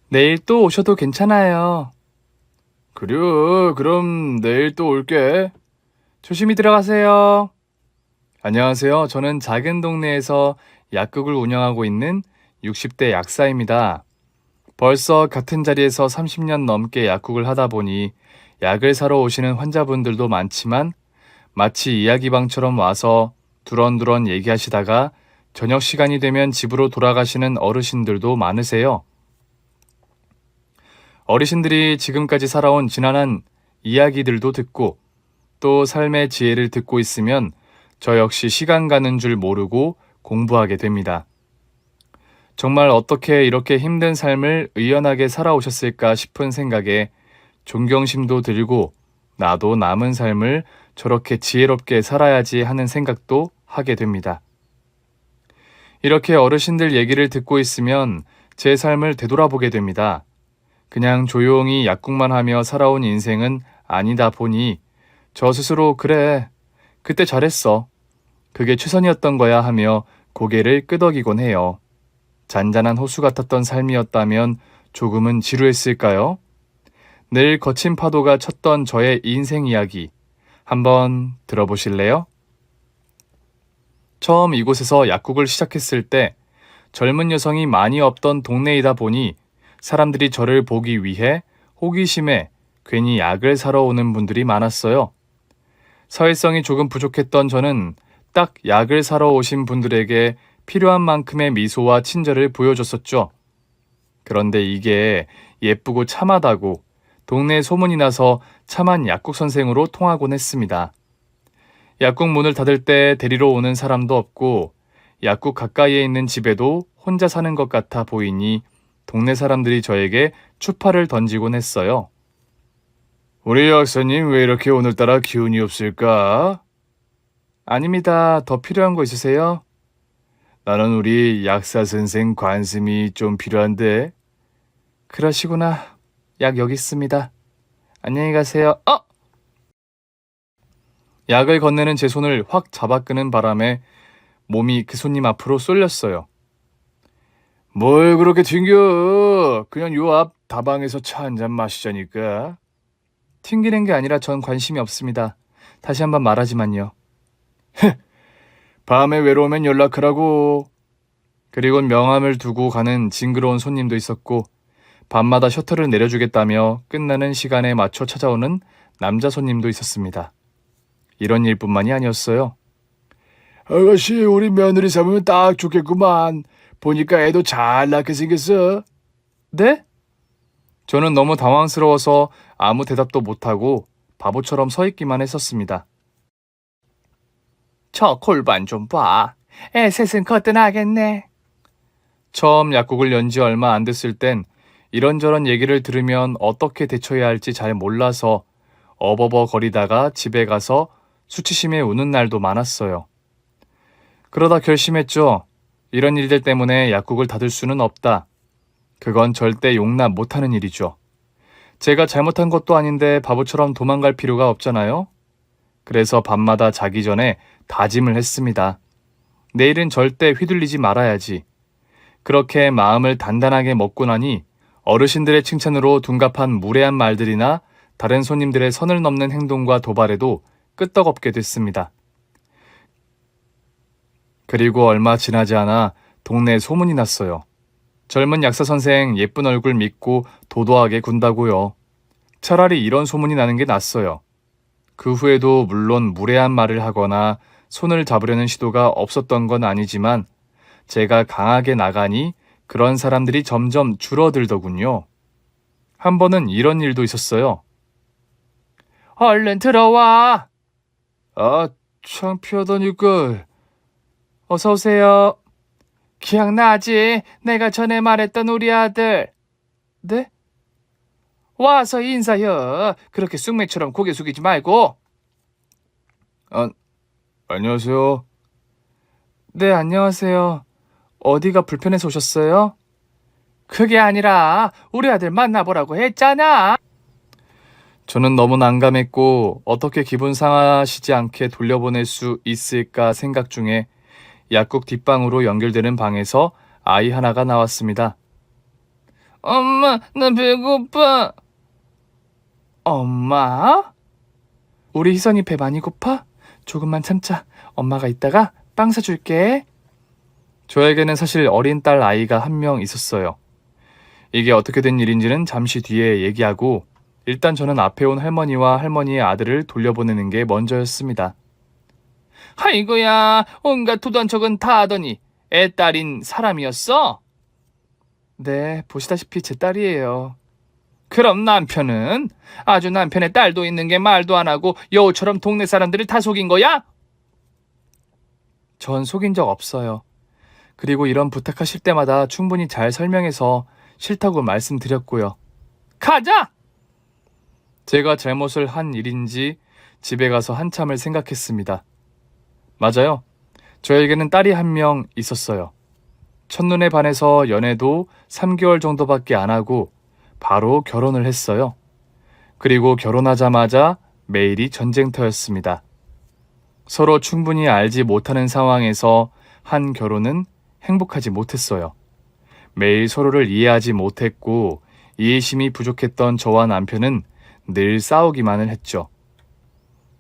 내일 또 오셔도 괜찮아요. 그래, 그럼 내일 또 올게. 조심히 들어가세요. 안녕하세요. 저는 작은 동네에서 약국을 운영하고 있는 60대 약사입니다. 벌써 같은 자리에서 30년 넘게 약국을 하다 보니 약을 사러 오시는 환자분들도 많지만 마치 이야기방처럼 와서 두런두런 얘기하시다가 저녁 시간이 되면 집으로 돌아가시는 어르신들도 많으세요. 어르신들이 지금까지 살아온 지난한 이야기들도 듣고 또 삶의 지혜를 듣고 있으면 저 역시 시간 가는 줄 모르고 공부하게 됩니다. 정말 어떻게 이렇게 힘든 삶을 의연하게 살아오셨을까 싶은 생각에 존경심도 들고 나도 남은 삶을 저렇게 지혜롭게 살아야지 하는 생각도 하게 됩니다. 이렇게 어르신들 얘기를 듣고 있으면 제 삶을 되돌아보게 됩니다. 그냥 조용히 약국만 하며 살아온 인생은 아니다 보니 저 스스로 그래, 그때 잘했어. 그게 최선이었던 거야 하며 고개를 끄덕이곤 해요. 잔잔한 호수 같았던 삶이었다면 조금은 지루했을까요? 늘 거친 파도가 쳤던 저의 인생 이야기 한번 들어보실래요? 처음 이곳에서 약국을 시작했을 때 젊은 여성이 많이 없던 동네이다 보니 사람들이 저를 보기 위해 호기심에 괜히 약을 사러 오는 분들이 많았어요. 사회성이 조금 부족했던 저는 딱 약을 사러 오신 분들에게 필요한 만큼의 미소와 친절을 보여줬었죠. 그런데 이게 예쁘고 참하다고 동네에 소문이 나서 참한 약국 선생으로 통하곤 했습니다. 약국 문을 닫을 때 데리러 오는 사람도 없고 약국 가까이에 있는 집에도 혼자 사는 것 같아 보이니 동네 사람들이 저에게 추파를 던지곤 했어요. 우리 약사님 왜 이렇게 오늘따라 기운이 없을까? 아닙니다. 더 필요한 거 있으세요? 나는 우리 약사 선생 관심이 좀 필요한데. 그러시구나. 약 여기 있습니다. 안녕히 가세요. 약을 건네는 제 손을 확 잡아 끄는 바람에 몸이 그 손님 앞으로 쏠렸어요. 뭘 그렇게 튕겨? 그냥 요 앞 다방에서 차 한 잔 마시자니까. 튕기는 게 아니라 전 관심이 없습니다. 다시 한번 말하지만요. 밤에 외로우면 연락하라고. 그리곤 명함을 두고 가는 징그러운 손님도 있었고 밤마다 셔터를 내려주겠다며 끝나는 시간에 맞춰 찾아오는 남자 손님도 있었습니다. 이런 일뿐만이 아니었어요. 아가씨, 우리 며느리 삼으면 딱 좋겠구만. 보니까 애도 잘 낳게 생겼어. 네? 저는 너무 당황스러워서 아무 대답도 못하고 바보처럼 서 있기만 했었습니다. 저 골반 좀 봐. 셋은 거뜬하겠네. 처음 약국을 연 지 얼마 안 됐을 땐 이런저런 얘기를 들으면 어떻게 대처해야 할지 잘 몰라서 어버버거리다가 집에 가서 수치심에 우는 날도 많았어요. 그러다 결심했죠. 이런 일들 때문에 약국을 닫을 수는 없다. 그건 절대 용납 못하는 일이죠. 제가 잘못한 것도 아닌데 바보처럼 도망갈 필요가 없잖아요. 그래서 밤마다 자기 전에 다짐을 했습니다. 내일은 절대 휘둘리지 말아야지. 그렇게 마음을 단단하게 먹고 나니 어르신들의 칭찬으로 둔갑한 무례한 말들이나 다른 손님들의 선을 넘는 행동과 도발에도 끄떡없게 됐습니다. 그리고 얼마 지나지 않아 동네에 소문이 났어요. 젊은 약사 선생 예쁜 얼굴 믿고 도도하게 군다고요. 차라리 이런 소문이 나는 게 낫어요. 그 후에도 물론 무례한 말을 하거나 손을 잡으려는 시도가 없었던 건 아니지만 제가 강하게 나가니 그런 사람들이 점점 줄어들더군요. 한 번은 이런 일도 있었어요. 얼른 들어와. 아, 창피하다니까. 어서 오세요. 기억나지? 내가 전에 말했던 우리 아들. 네? 와서 인사해. 그렇게 쑥맥처럼 고개 숙이지 말고. 안녕하세요. 네, 안녕하세요. 어디가 불편해서 오셨어요? 그게 아니라 우리 아들 만나보라고 했잖아. 저는 너무 난감했고 어떻게 기분 상하시지 않게 돌려보낼 수 있을까 생각 중에 약국 뒷방으로 연결되는 방에서 아이 하나가 나왔습니다. 엄마, 나 배고파. 엄마? 우리 희선이 배 많이 고파? 조금만 참자. 엄마가 이따가 빵 사줄게. 저에게는 사실 어린 딸 아이가 한 명 있었어요. 이게 어떻게 된 일인지는 잠시 뒤에 얘기하고 일단 저는 앞에 온 할머니와 할머니의 아들을 돌려보내는 게 먼저였습니다. 아이고야, 온갖 도단척은 다 하더니 애 딸인 사람이었어? 네, 보시다시피 제 딸이에요. 그럼 남편은? 아주 남편의 딸도 있는 게 말도 안 하고 여우처럼 동네 사람들을 다 속인 거야? 전 속인 적 없어요. 그리고 이런 부탁하실 때마다 충분히 잘 설명해서 싫다고 말씀드렸고요. 가자! 제가 잘못을 한 일인지 집에 가서 한참을 생각했습니다. 맞아요. 저에게는 딸이 한 명 있었어요. 첫눈에 반해서 연애도 3개월 정도밖에 안 하고 바로 결혼을 했어요. 그리고 결혼하자마자 매일이 전쟁터였습니다. 서로 충분히 알지 못하는 상황에서 한 결혼은 행복하지 못했어요. 매일 서로를 이해하지 못했고 이해심이 부족했던 저와 남편은 늘 싸우기만을 했죠.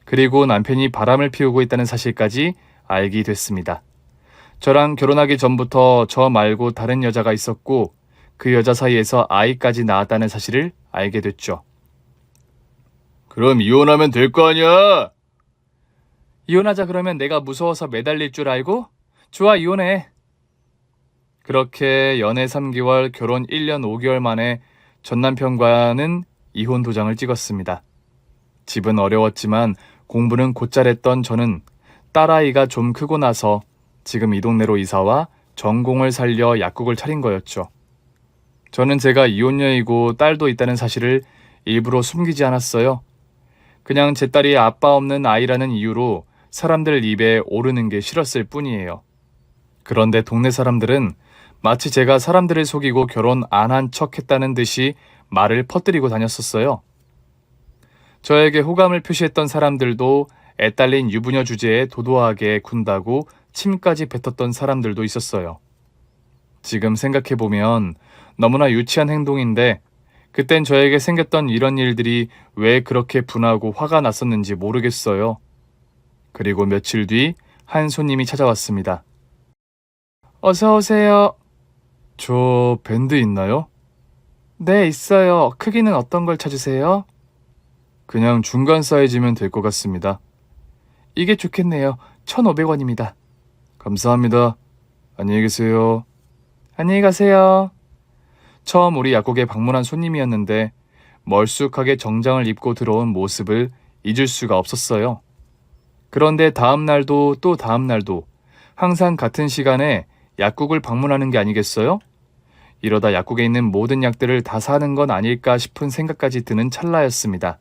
그리고 남편이 바람을 피우고 있다는 사실까지 알게 됐습니다. 저랑 결혼하기 전부터 저 말고 다른 여자가 있었고 그 여자 사이에서 아이까지 낳았다는 사실을 알게 됐죠. 그럼 이혼하면 될 거 아니야? 이혼하자 그러면 내가 무서워서 매달릴 줄 알고? 좋아, 이혼해. 그렇게 연애 3개월, 결혼 1년 5개월 만에 전 남편과는 이혼 도장을 찍었습니다. 집은 어려웠지만 공부는 곧잘 했던 저는 딸아이가 좀 크고 나서 지금 이 동네로 이사와 전공을 살려 약국을 차린 거였죠. 저는 제가 이혼녀이고 딸도 있다는 사실을 일부러 숨기지 않았어요. 그냥 제 딸이 아빠 없는 아이라는 이유로 사람들 입에 오르는 게 싫었을 뿐이에요. 그런데 동네 사람들은 마치 제가 사람들을 속이고 결혼 안 한 척 했다는 듯이 말을 퍼뜨리고 다녔었어요. 저에게 호감을 표시했던 사람들도 애 딸린 유부녀 주제에 도도하게 군다고 침까지 뱉었던 사람들도 있었어요. 지금 생각해보면 너무나 유치한 행동인데 그땐 저에게 생겼던 이런 일들이 왜 그렇게 분하고 화가 났었는지 모르겠어요. 그리고 며칠 뒤 한 손님이 찾아왔습니다. 어서 오세요. 저 밴드 있나요? 네, 있어요. 크기는 어떤 걸 찾으세요? 그냥 중간 사이즈면 될 것 같습니다. 이게 좋겠네요. 1,500원입니다. 감사합니다. 안녕히 계세요. 안녕히 가세요. 처음 우리 약국에 방문한 손님이었는데 멀쑥하게 정장을 입고 들어온 모습을 잊을 수가 없었어요. 그런데 다음 날도 또 다음 날도 항상 같은 시간에 약국을 방문하는 게 아니겠어요? 이러다 약국에 있는 모든 약들을 다 사는 건 아닐까 싶은 생각까지 드는 찰나였습니다.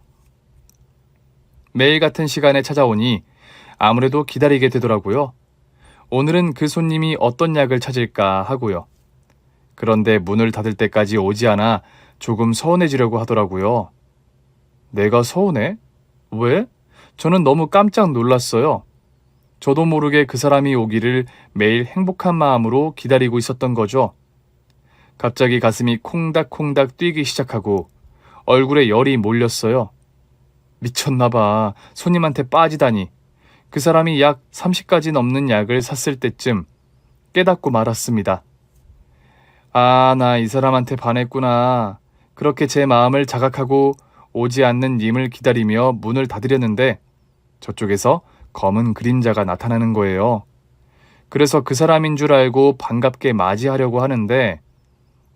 매일 같은 시간에 찾아오니 아무래도 기다리게 되더라고요. 오늘은 그 손님이 어떤 약을 찾을까 하고요. 그런데 문을 닫을 때까지 오지 않아 조금 서운해지려고 하더라고요. 내가 서운해? 왜? 저는 너무 깜짝 놀랐어요. 저도 모르게 그 사람이 오기를 매일 행복한 마음으로 기다리고 있었던 거죠. 갑자기 가슴이 콩닥콩닥 뛰기 시작하고 얼굴에 열이 몰렸어요. 미쳤나 봐. 손님한테 빠지다니. 그 사람이 약 30가지 넘는 약을 샀을 때쯤 깨닫고 말았습니다. 아, 나 이 사람한테 반했구나. 그렇게 제 마음을 자각하고 오지 않는 님을 기다리며 문을 닫으려는데 저쪽에서 검은 그림자가 나타나는 거예요. 그래서 그 사람인 줄 알고 반갑게 맞이하려고 하는데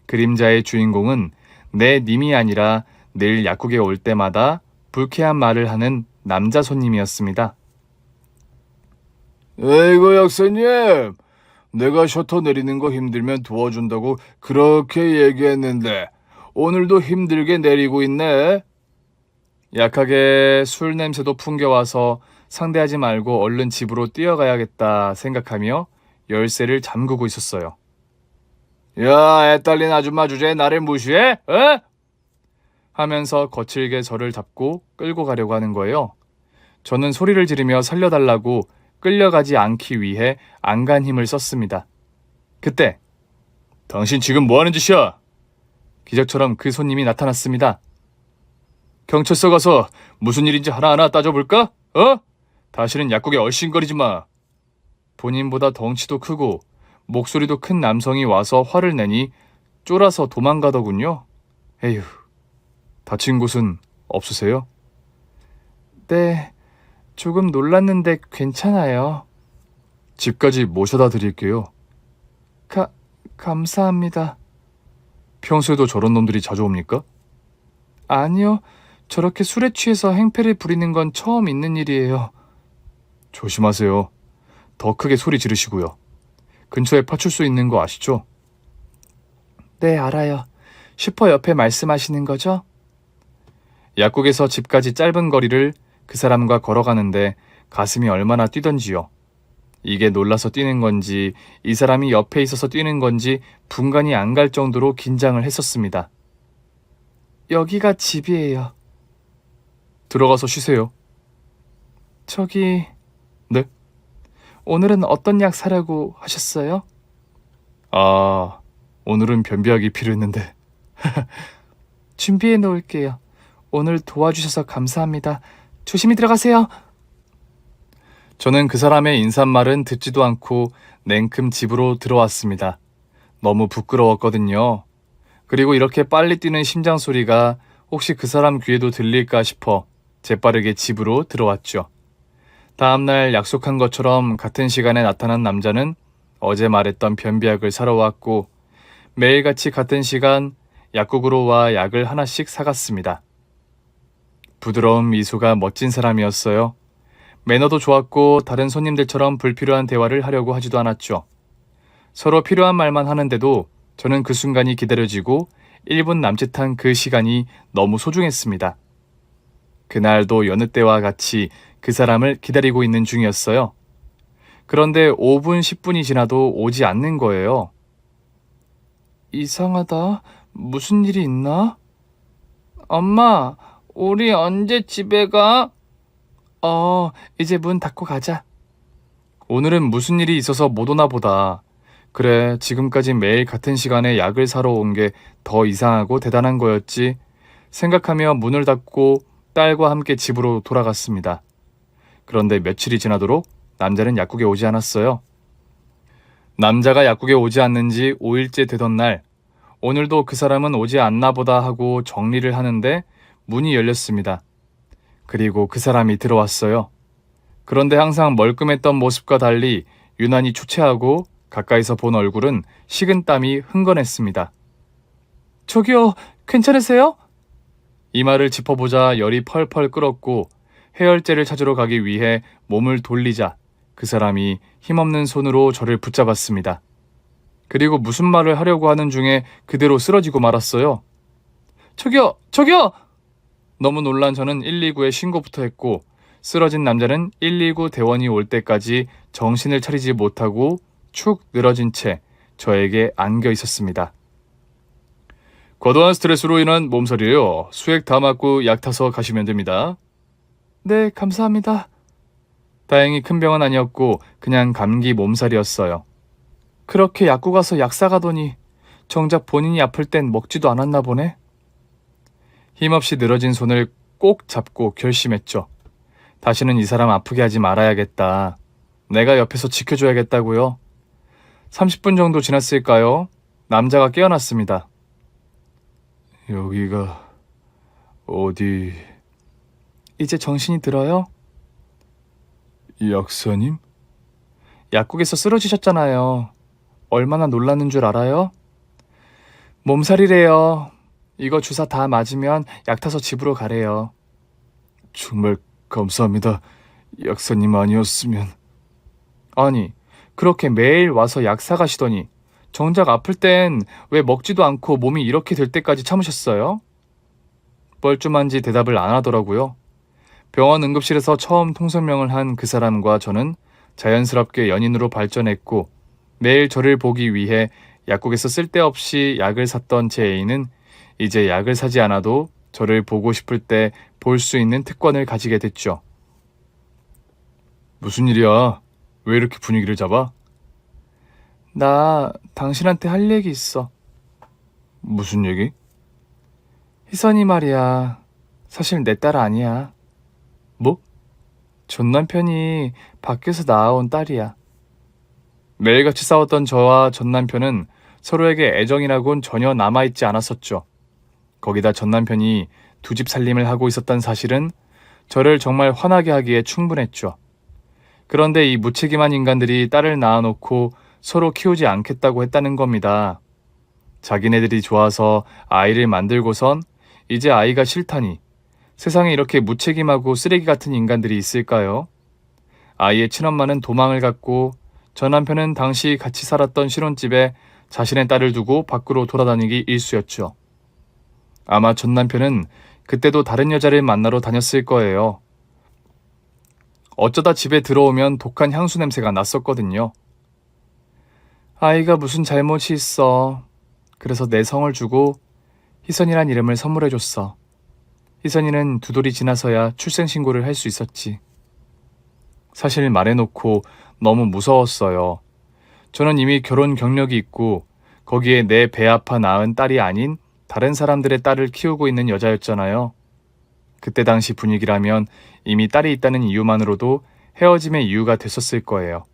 그림자의 주인공은 내 님이 아니라 늘 약국에 올 때마다 불쾌한 말을 하는 남자 손님이었습니다. 에이구 약사님, 내가 셔터 내리는 거 힘들면 도와준다고 그렇게 얘기했는데 오늘도 힘들게 내리고 있네. 약하게 술 냄새도 풍겨와서 상대하지 말고 얼른 집으로 뛰어가야겠다 생각하며 열쇠를 잠그고 있었어요. 야, 애 딸린 아줌마 주제에 나를 무시해? 에? 하면서 거칠게 저를 잡고 끌고 가려고 하는 거예요. 저는 소리를 지르며 살려달라고 끌려가지 않기 위해 안간 힘을 썼습니다. 그때 당신 지금 뭐 하는 짓이야? 기적처럼 그 손님이 나타났습니다. 경찰서 가서 무슨 일인지 하나하나 따져볼까? 다시는 약국에 얼씬거리지 마. 본인보다 덩치도 크고 목소리도 큰 남성이 와서 화를 내니 쫄아서 도망가더군요. 에휴, 다친 곳은 없으세요? 네, 조금 놀랐는데 괜찮아요. 집까지 모셔다 드릴게요. 감사합니다. 평소에도 저런 놈들이 자주 옵니까? 아니요, 저렇게 술에 취해서 행패를 부리는 건 처음 있는 일이에요. 조심하세요. 더 크게 소리 지르시고요. 근처에 파출소 있는 거 아시죠? 네, 알아요. 슈퍼 옆에 말씀하시는 거죠? 약국에서 집까지 짧은 거리를 그 사람과 걸어가는데 가슴이 얼마나 뛰던지요. 이게 놀라서 뛰는 건지 이 사람이 옆에 있어서 뛰는 건지 분간이 안 갈 정도로 긴장을 했었습니다. 여기가 집이에요. 들어가서 쉬세요. 저기... 네? 오늘은 어떤 약 사라고 하셨어요? 아, 오늘은 변비약이 필요했는데. 준비해 놓을게요. 오늘 도와주셔서 감사합니다. 조심히 들어가세요. 저는 그 사람의 인사말은 듣지도 않고 냉큼 집으로 들어왔습니다. 너무 부끄러웠거든요. 그리고 이렇게 빨리 뛰는 심장 소리가 혹시 그 사람 귀에도 들릴까 싶어 재빠르게 집으로 들어왔죠. 다음날 약속한 것처럼 같은 시간에 나타난 남자는 어제 말했던 변비약을 사러 왔고 매일같이 같은 시간 약국으로 와 약을 하나씩 사갔습니다. 부드러운 미소가 멋진 사람이었어요. 매너도 좋았고 다른 손님들처럼 불필요한 대화를 하려고 하지도 않았죠. 서로 필요한 말만 하는데도 저는 그 순간이 기다려지고 1분 남짓한 그 시간이 너무 소중했습니다. 그날도 여느 때와 같이 그 사람을 기다리고 있는 중이었어요. 그런데 5분, 10분이 지나도 오지 않는 거예요. 이상하다. 무슨 일이 있나? 엄마, 우리 언제 집에 가? 이제 문 닫고 가자. 오늘은 무슨 일이 있어서 못 오나 보다. 그래, 지금까지 매일 같은 시간에 약을 사러 온 게 더 이상하고 대단한 거였지. 생각하며 문을 닫고 딸과 함께 집으로 돌아갔습니다. 그런데 며칠이 지나도록 남자는 약국에 오지 않았어요. 남자가 약국에 오지 않는 지 5일째 되던 날, 오늘도 그 사람은 오지 않나 보다 하고 정리를 하는데 문이 열렸습니다. 그리고 그 사람이 들어왔어요. 그런데 항상 멀끔했던 모습과 달리 유난히 초췌하고 가까이서 본 얼굴은 식은땀이 흥건했습니다. 저기요, 괜찮으세요? 이 말을 짚어보자 열이 펄펄 끓었고 해열제를 찾으러 가기 위해 몸을 돌리자 그 사람이 힘없는 손으로 저를 붙잡았습니다. 그리고 무슨 말을 하려고 하는 중에 그대로 쓰러지고 말았어요. 저기요! 너무 놀란 저는 119에 신고부터 했고 쓰러진 남자는 119 대원이 올 때까지 정신을 차리지 못하고 축 늘어진 채 저에게 안겨 있었습니다. 과도한 스트레스로 인한 몸살이에요. 수액 다 맞고 약 타서 가시면 됩니다. 네, 감사합니다. 다행히 큰 병은 아니었고 그냥 감기 몸살이었어요. 그렇게 약국 가서 약 사가더니 정작 본인이 아플 땐 먹지도 않았나 보네. 힘없이 늘어진 손을 꼭 잡고 결심했죠. 다시는 이 사람 아프게 하지 말아야겠다. 내가 옆에서 지켜줘야겠다고요. 30분 정도 지났을까요? 남자가 깨어났습니다. 여기가 어디... 이제 정신이 들어요? 약사님? 약국에서 쓰러지셨잖아요. 얼마나 놀랐는 줄 알아요? 몸살이래요. 이거 주사 다 맞으면 약 타서 집으로 가래요. 정말 감사합니다. 약사님 아니었으면... 아니, 그렇게 매일 와서 약 사가시더니 정작 아플 땐 왜 먹지도 않고 몸이 이렇게 될 때까지 참으셨어요? 뻘쭘한지 대답을 안 하더라고요. 병원 응급실에서 처음 통성명을 한 그 사람과 저는 자연스럽게 연인으로 발전했고 매일 저를 보기 위해 약국에서 쓸데없이 약을 샀던 제 애인은 이제 약을 사지 않아도 저를 보고 싶을 때 볼 수 있는 특권을 가지게 됐죠. 무슨 일이야? 왜 이렇게 분위기를 잡아? 나 당신한테 할 얘기 있어. 무슨 얘기? 희선이 말이야. 사실 내 딸 아니야. 뭐? 전 남편이 밖에서 낳아온 딸이야. 매일같이 싸웠던 저와 전 남편은 서로에게 애정이라곤 전혀 남아있지 않았었죠. 거기다 전 남편이 두 집 살림을 하고 있었던 사실은 저를 정말 화나게 하기에 충분했죠. 그런데 이 무책임한 인간들이 딸을 낳아놓고 서로 키우지 않겠다고 했다는 겁니다. 자기네들이 좋아서 아이를 만들고선 이제 아이가 싫다니. 세상에 이렇게 무책임하고 쓰레기 같은 인간들이 있을까요? 아이의 친엄마는 도망을 갔고 전 남편은 당시 같이 살았던 신혼집에 자신의 딸을 두고 밖으로 돌아다니기 일쑤였죠. 아마 전 남편은 그때도 다른 여자를 만나러 다녔을 거예요. 어쩌다 집에 들어오면 독한 향수 냄새가 났었거든요. 아이가 무슨 잘못이 있어. 그래서 내 성을 주고 희선이란 이름을 선물해줬어. 희선이는 두 돌이 지나서야 출생신고를 할 수 있었지. 사실 말해놓고 너무 무서웠어요. 저는 이미 결혼 경력이 있고 거기에 내 배 아파 낳은 딸이 아닌 다른 사람들의 딸을 키우고 있는 여자였잖아요. 그때 당시 분위기라면 이미 딸이 있다는 이유만으로도 헤어짐의 이유가 됐었을 거예요.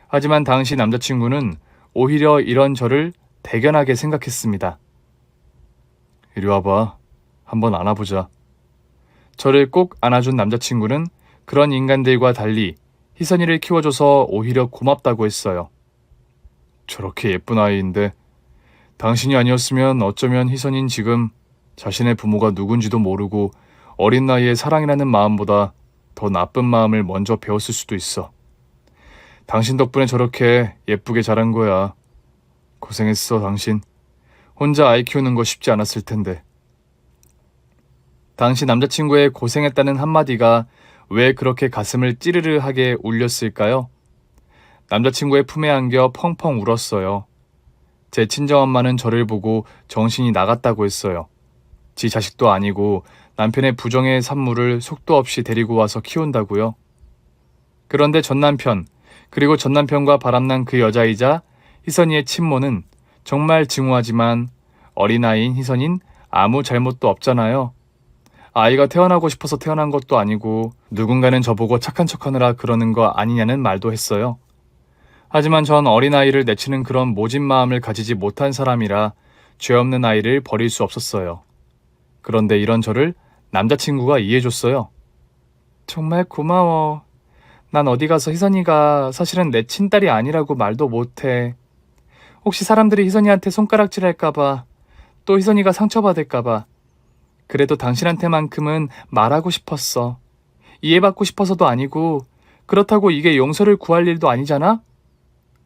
하지만 당시 남자친구는 오히려 이런 저를 대견하게 생각했습니다. 이리 와봐. 한번 안아보자. 저를 꼭 안아준 남자친구는 그런 인간들과 달리 희선이를 키워줘서 오히려 고맙다고 했어요. 저렇게 예쁜 아이인데 당신이 아니었으면 어쩌면 희선인 지금 자신의 부모가 누군지도 모르고 어린 나이에 사랑이라는 마음보다 더 나쁜 마음을 먼저 배웠을 수도 있어. 당신 덕분에 저렇게 예쁘게 자란 거야. 고생했어, 당신. 혼자 아이 키우는 거 쉽지 않았을 텐데. 당시 남자친구의 고생했다는 한마디가 왜 그렇게 가슴을 찌르르하게 울렸을까요? 남자친구의 품에 안겨 펑펑 울었어요. 제 친정엄마는 저를 보고 정신이 나갔다고 했어요. 지 자식도 아니고 남편의 부정의 산물을 속도 없이 데리고 와서 키운다고요. 그런데 전 남편, 그리고 전 남편과 바람난 그 여자이자 희선이의 친모는 정말 증오하지만 어린아이인 희선인 아무 잘못도 없잖아요. 아이가 태어나고 싶어서 태어난 것도 아니고 누군가는 저보고 착한 척하느라 그러는 거 아니냐는 말도 했어요. 하지만 전 어린아이를 내치는 그런 모진 마음을 가지지 못한 사람이라 죄 없는 아이를 버릴 수 없었어요. 그런데 이런 저를 남자친구가 이해해줬어요. 정말 고마워. 난 어디 가서 희선이가 사실은 내 친딸이 아니라고 말도 못해. 혹시 사람들이 희선이한테 손가락질 할까봐, 또 희선이가 상처받을까봐. 그래도 당신한테만큼은 말하고 싶었어. 이해받고 싶어서도 아니고 그렇다고 이게 용서를 구할 일도 아니잖아?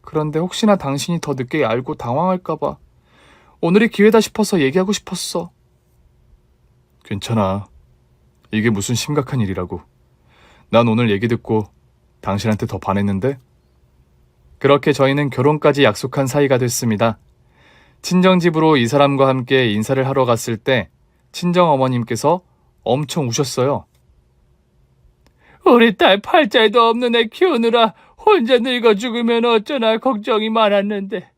그런데 혹시나 당신이 더 늦게 알고 당황할까봐 오늘이 기회다 싶어서 얘기하고 싶었어. 괜찮아. 이게 무슨 심각한 일이라고. 난 오늘 얘기 듣고 당신한테 더 반했는데? 그렇게 저희는 결혼까지 약속한 사이가 됐습니다. 친정집으로 이 사람과 함께 인사를 하러 갔을 때 친정어머님께서 엄청 우셨어요. 우리 딸 팔자에도 없는 애 키우느라 혼자 늙어 죽으면 어쩌나 걱정이 많았는데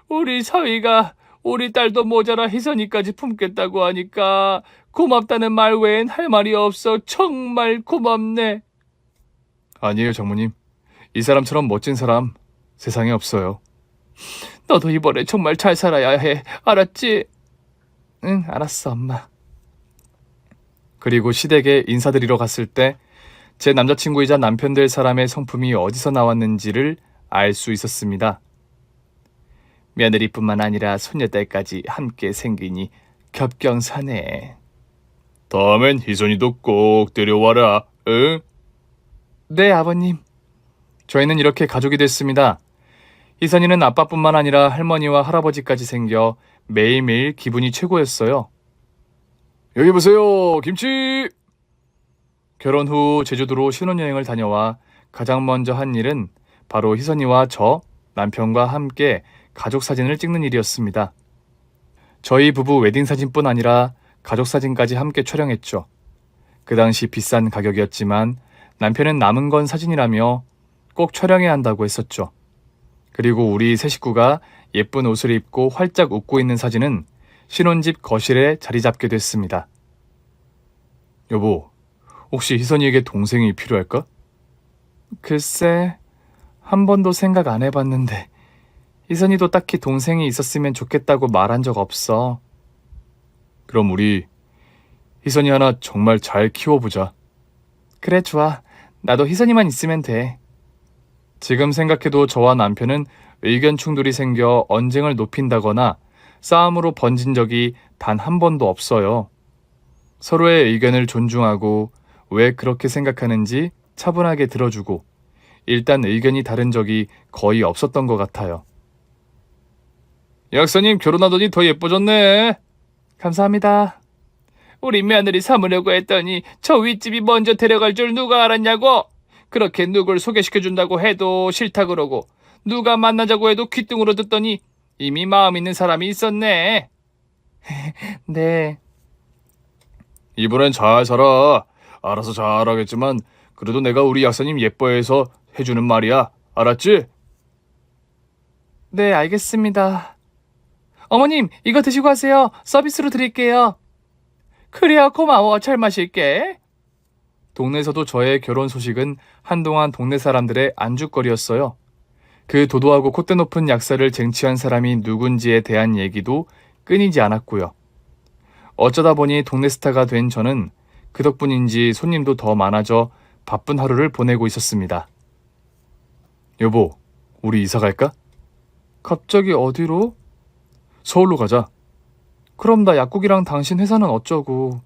우리 서희가 우리 딸도 모자라 희선이까지 품겠다고 하니까 고맙다는 말 외엔 할 말이 없어. 정말 고맙네. 아니에요, 장모님. 이 사람처럼 멋진 사람 세상에 없어요. 너도 이번에 정말 잘 살아야 해. 알았지? 응, 알았어, 엄마. 그리고 시댁에 인사드리러 갔을 때 제 남자친구이자 남편 될 사람의 성품이 어디서 나왔는지를 알 수 있었습니다. 며느리뿐만 아니라 손녀딸까지 함께 생기니 겹경사네. 다음엔 희선이도 꼭 데려와라, 응? 네, 아버님. 저희는 이렇게 가족이 됐습니다. 희선이는 아빠뿐만 아니라 할머니와 할아버지까지 생겨 매일매일 기분이 최고였어요. 여기 보세요, 김치! 결혼 후 제주도로 신혼여행을 다녀와 가장 먼저 한 일은 바로 희선이와 저, 남편과 함께 가족 사진을 찍는 일이었습니다. 저희 부부 웨딩 사진뿐 아니라 가족 사진까지 함께 촬영했죠. 그 당시 비싼 가격이었지만 남편은 남은 건 사진이라며 꼭 촬영해야 한다고 했었죠. 그리고 우리 세 식구가 예쁜 옷을 입고 활짝 웃고 있는 사진은 신혼집 거실에 자리 잡게 됐습니다. 여보, 혹시 희선이에게 동생이 필요할까? 글쎄, 한 번도 생각 안 해봤는데 희선이도 딱히 동생이 있었으면 좋겠다고 말한 적 없어. 그럼 우리 희선이 하나 정말 잘 키워보자. 그래, 좋아. 나도 희선이만 있으면 돼. 지금 생각해도 저와 남편은 의견 충돌이 생겨 언쟁을 높인다거나 싸움으로 번진 적이 단 한 번도 없어요. 서로의 의견을 존중하고 왜 그렇게 생각하는지 차분하게 들어주고 일단 의견이 다른 적이 거의 없었던 것 같아요. 약사님 결혼하더니 더 예뻐졌네. 감사합니다. 우리 며느리 삼으려고 했더니 저 윗집이 먼저 데려갈 줄 누가 알았냐고. 그렇게 누굴 소개시켜준다고 해도 싫다 그러고 누가 만나자고 해도 귓등으로 듣더니 이미 마음 있는 사람이 있었네. 네. 이번엔 잘 살아. 알아서 잘하겠지만 그래도 내가 우리 약사님 예뻐해서 해주는 말이야. 알았지? 네, 알겠습니다. 어머님, 이거 드시고 가세요. 서비스로 드릴게요. 그래야 고마워. 잘 마실게. 동네에서도 저의 결혼 소식은 한동안 동네 사람들의 안주거리였어요. 그 도도하고 콧대 높은 약사를 쟁취한 사람이 누군지에 대한 얘기도 끊이지 않았고요. 어쩌다 보니 동네 스타가 된 저는 그 덕분인지 손님도 더 많아져 바쁜 하루를 보내고 있었습니다. 여보, 우리 이사 갈까? 갑자기 어디로? 서울로 가자. 그럼 나 약국이랑 당신 회사는 어쩌고.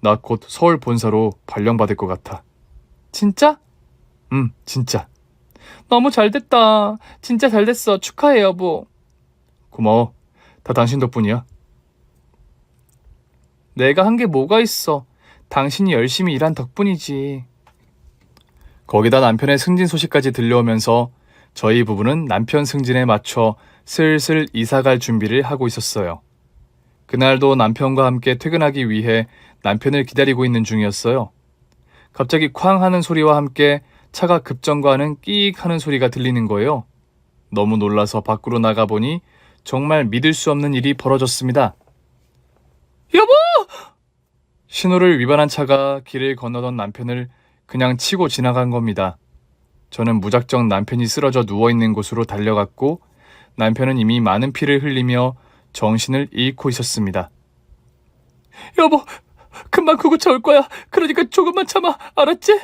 나 곧 서울 본사로 발령받을 것 같아. 진짜? 진짜. 너무 잘됐다. 진짜 잘됐어. 축하해, 여보. 고마워. 다 당신 덕분이야. 내가 한 게 뭐가 있어. 당신이 열심히 일한 덕분이지. 거기다 남편의 승진 소식까지 들려오면서 저희 부부는 남편 승진에 맞춰 슬슬 이사갈 준비를 하고 있었어요. 그날도 남편과 함께 퇴근하기 위해 남편을 기다리고 있는 중이었어요. 갑자기 쾅 하는 소리와 함께 차가 급정거하는 끼익 하는 소리가 들리는 거예요. 너무 놀라서 밖으로 나가보니 정말 믿을 수 없는 일이 벌어졌습니다. 여보! 신호를 위반한 차가 길을 건너던 남편을 그냥 치고 지나간 겁니다. 저는 무작정 남편이 쓰러져 누워있는 곳으로 달려갔고 남편은 이미 많은 피를 흘리며 정신을 잃고 있었습니다. 여보, 금방 구급차 올 거야. 그러니까 조금만 참아. 알았지?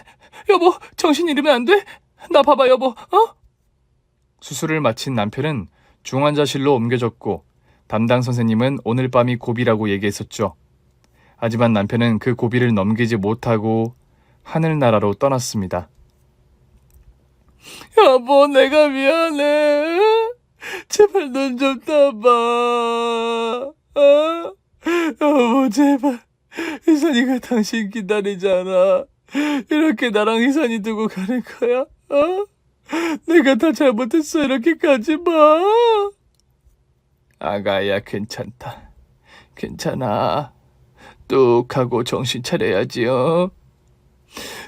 여보, 정신 잃으면 안 돼? 나 봐봐, 여보. 어? 수술을 마친 남편은 중환자실로 옮겨졌고 담당 선생님은 오늘 밤이 고비라고 얘기했었죠. 하지만 남편은 그 고비를 넘기지 못하고 하늘나라로 떠났습니다. 여보, 내가 미안해. 제발 눈 좀 떠봐. 여보, 제발. 희선이가 당신 기다리잖아. 이렇게 나랑 희선이 두고 가는 거야? 내가 다 잘못했어. 이렇게 가지 마. 아가야, 괜찮다. 괜찮아. 뚝 하고 정신 차려야지.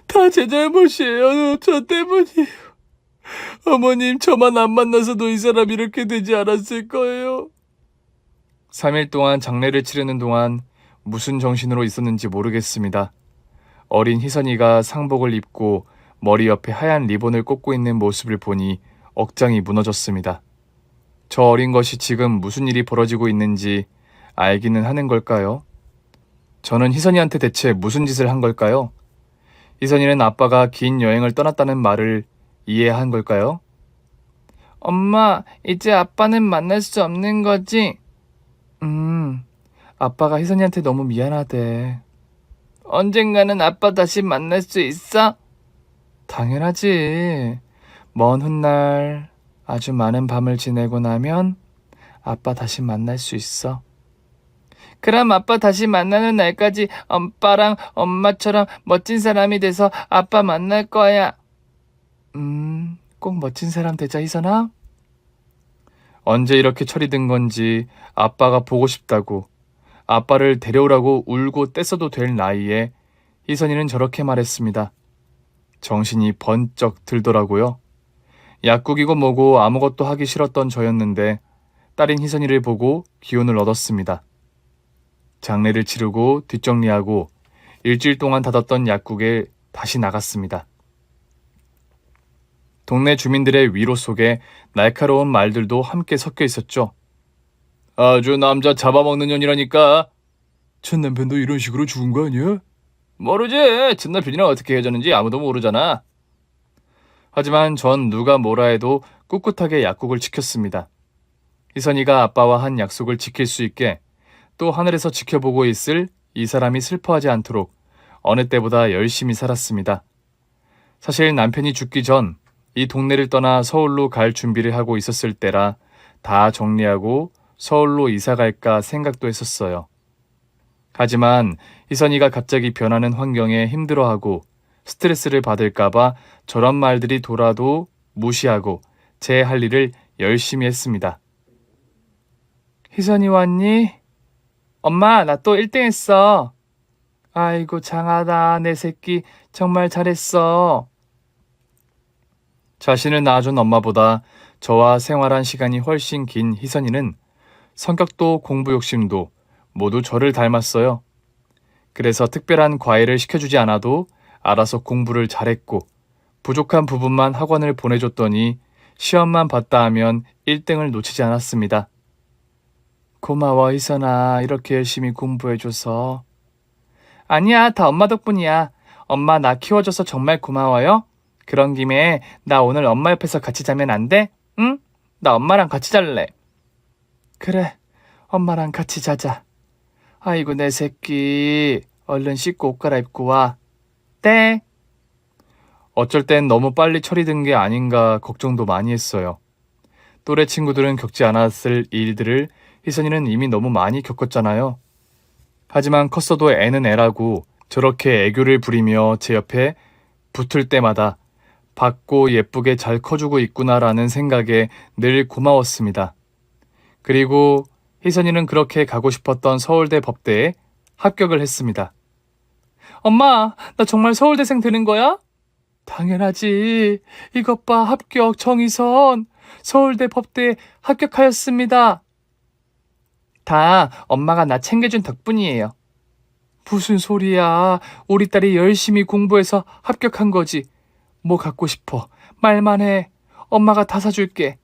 다 제 잘못이에요. 저 때문이에요. 어머님, 저만 안 만나서도 이 사람 이렇게 되지 않았을 거예요. 3일 동안 장례를 치르는 동안 무슨 정신으로 있었는지 모르겠습니다. 어린 희선이가 상복을 입고 머리 옆에 하얀 리본을 꽂고 있는 모습을 보니 억장이 무너졌습니다. 저 어린 것이 지금 무슨 일이 벌어지고 있는지 알기는 하는 걸까요? 저는 희선이한테 대체 무슨 짓을 한 걸까요? 희선이는 아빠가 긴 여행을 떠났다는 말을 이해한 걸까요? 엄마, 이제 아빠는 만날 수 없는 거지? 아빠가 희선이한테 너무 미안하대. 언젠가는 아빠 다시 만날 수 있어? 당연하지. 먼 훗날 아주 많은 밤을 지내고 나면 아빠 다시 만날 수 있어. 그럼 아빠 다시 만나는 날까지 오빠랑 엄마처럼 멋진 사람이 돼서 아빠 만날 거야. 꼭 멋진 사람 되자, 희선아. 언제 이렇게 철이 든 건지 아빠가 보고 싶다고 아빠를 데려오라고 울고 떼써도 될 나이에 희선이는 저렇게 말했습니다. 정신이 번쩍 들더라고요. 약국이고 뭐고 아무것도 하기 싫었던 저였는데 딸인 희선이를 보고 기운을 얻었습니다. 장례를 치르고 뒷정리하고 일주일 동안 닫았던 약국에 다시 나갔습니다. 동네 주민들의 위로 속에 날카로운 말들도 함께 섞여 있었죠. 아주 남자 잡아먹는 년이라니까. 전 남편도 이런 식으로 죽은 거 아니야? 모르지. 전 남편이랑 어떻게 헤어졌는지 아무도 모르잖아. 하지만 전 누가 뭐라 해도 꿋꿋하게 약국을 지켰습니다. 희선이가 아빠와 한 약속을 지킬 수 있게, 또 하늘에서 지켜보고 있을 이 사람이 슬퍼하지 않도록 어느 때보다 열심히 살았습니다. 사실 남편이 죽기 전 이 동네를 떠나 서울로 갈 준비를 하고 있었을 때라 다 정리하고 서울로 이사 갈까 생각도 했었어요. 하지만 희선이가 갑자기 변하는 환경에 힘들어하고 스트레스를 받을까봐 저런 말들이 돌아도 무시하고 제 할 일을 열심히 했습니다. 희선이 왔니? 엄마, 나 또 1등 했어. 아이고, 장하다. 내 새끼 정말 잘했어. 자신을 낳아준 엄마보다 저와 생활한 시간이 훨씬 긴 희선이는 성격도 공부 욕심도 모두 저를 닮았어요. 그래서 특별한 과외를 시켜주지 않아도 알아서 공부를 잘했고, 부족한 부분만 학원을 보내줬더니 시험만 봤다 하면 1등을 놓치지 않았습니다. 고마워, 희선아. 이렇게 열심히 공부해줘서. 아니야, 다 엄마 덕분이야. 엄마 나 키워줘서 정말 고마워요. 그런 김에 나 오늘 엄마 옆에서 같이 자면 안 돼? 응? 나 엄마랑 같이 잘래. 그래, 엄마랑 같이 자자. 아이고, 내 새끼. 얼른 씻고 옷 갈아입고 와. 네. 어쩔 땐 너무 빨리 처리된 게 아닌가 걱정도 많이 했어요. 또래 친구들은 겪지 않았을 일들을 희선이는 이미 너무 많이 겪었잖아요. 하지만 컸어도 애는 애라고 저렇게 애교를 부리며 제 옆에 붙을 때마다 밝고 예쁘게 잘 커주고 있구나라는 생각에 늘 고마웠습니다. 그리고 희선이는 그렇게 가고 싶었던 서울대 법대에 합격을 했습니다. 엄마, 나 정말 서울대생 되는 거야? 당연하지. 이것 봐, 합격, 정희선. 서울대 법대에 합격하였습니다. 다 엄마가 나 챙겨준 덕분이에요. 무슨 소리야. 우리 딸이 열심히 공부해서 합격한 거지. 뭐 갖고 싶어. 말만 해. 엄마가 다 사줄게.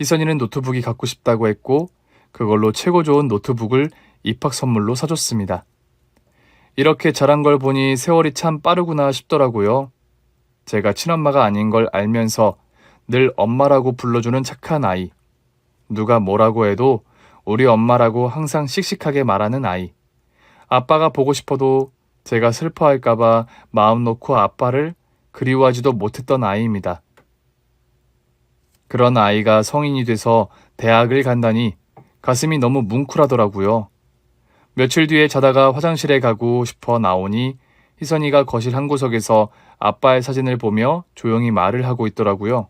희선이는 노트북이 갖고 싶다고 했고 그걸로 최고 좋은 노트북을 입학 선물로 사줬습니다. 이렇게 자란 걸 보니 세월이 참 빠르구나 싶더라고요. 제가 친엄마가 아닌 걸 알면서 늘 엄마라고 불러주는 착한 아이. 누가 뭐라고 해도 우리 엄마라고 항상 씩씩하게 말하는 아이. 아빠가 보고 싶어도 제가 슬퍼할까봐 마음 놓고 아빠를 그리워하지도 못했던 아이입니다. 그런 아이가 성인이 돼서 대학을 간다니 가슴이 너무 뭉클하더라고요. 며칠 뒤에 자다가 화장실에 가고 싶어 나오니 희선이가 거실 한 구석에서 아빠의 사진을 보며 조용히 말을 하고 있더라고요.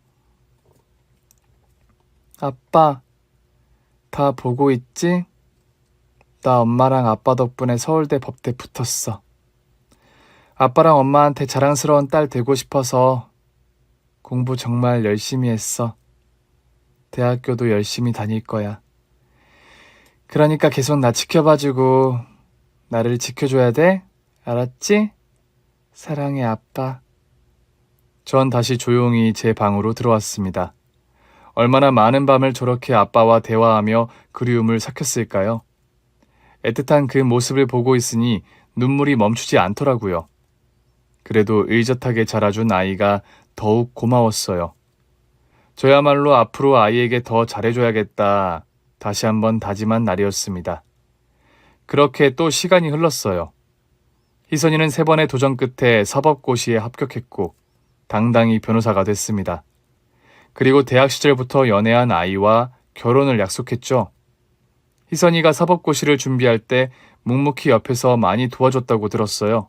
아빠, 다 보고 있지? 나 엄마랑 아빠 덕분에 서울대 법대 붙었어. 아빠랑 엄마한테 자랑스러운 딸 되고 싶어서 공부 정말 열심히 했어. 대학교도 열심히 다닐 거야. 그러니까 계속 나 지켜봐주고 나를 지켜줘야 돼? 알았지? 사랑해, 아빠. 전 다시 조용히 제 방으로 들어왔습니다. 얼마나 많은 밤을 저렇게 아빠와 대화하며 그리움을 삭혔을까요? 애틋한 그 모습을 보고 있으니 눈물이 멈추지 않더라고요. 그래도 의젓하게 자라준 아이가 더욱 고마웠어요. 저야말로 앞으로 아이에게 더 잘해줘야겠다. 다시 한번 다짐한 날이었습니다. 그렇게 또 시간이 흘렀어요. 희선이는 3번의 도전 끝에 사법고시에 합격했고 당당히 변호사가 됐습니다. 그리고 대학 시절부터 연애한 아이와 결혼을 약속했죠. 희선이가 사법고시를 준비할 때 묵묵히 옆에서 많이 도와줬다고 들었어요.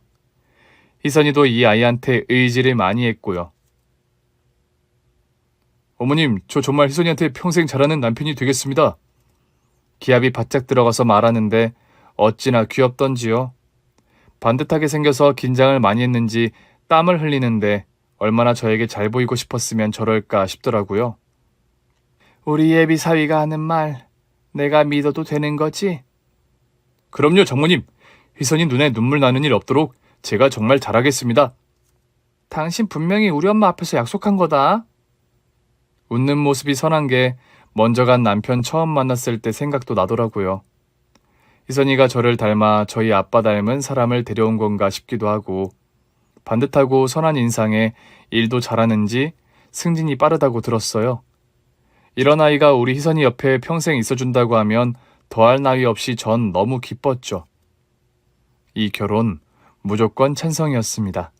희선이도 이 아이한테 의지를 많이 했고요. 어머님, 저 정말 희선이한테 평생 잘하는 남편이 되겠습니다. 기합이 바짝 들어가서 말하는데 어찌나 귀엽던지요. 반듯하게 생겨서 긴장을 많이 했는지 땀을 흘리는데 얼마나 저에게 잘 보이고 싶었으면 저럴까 싶더라고요. 우리 예비 사위가 하는 말 내가 믿어도 되는 거지? 그럼요, 장모님. 희선이 눈에 눈물 나는 일 없도록 제가 정말 잘하겠습니다. 당신 분명히 우리 엄마 앞에서 약속한 거다. 웃는 모습이 선한 게 먼저 간 남편 처음 만났을 때 생각도 나더라고요. 희선이가 저를 닮아 저희 아빠 닮은 사람을 데려온 건가 싶기도 하고 반듯하고 선한 인상에 일도 잘하는지 승진이 빠르다고 들었어요. 이런 아이가 우리 희선이 옆에 평생 있어준다고 하면 더할 나위 없이 전 너무 기뻤죠. 이 결혼 무조건 찬성이었습니다.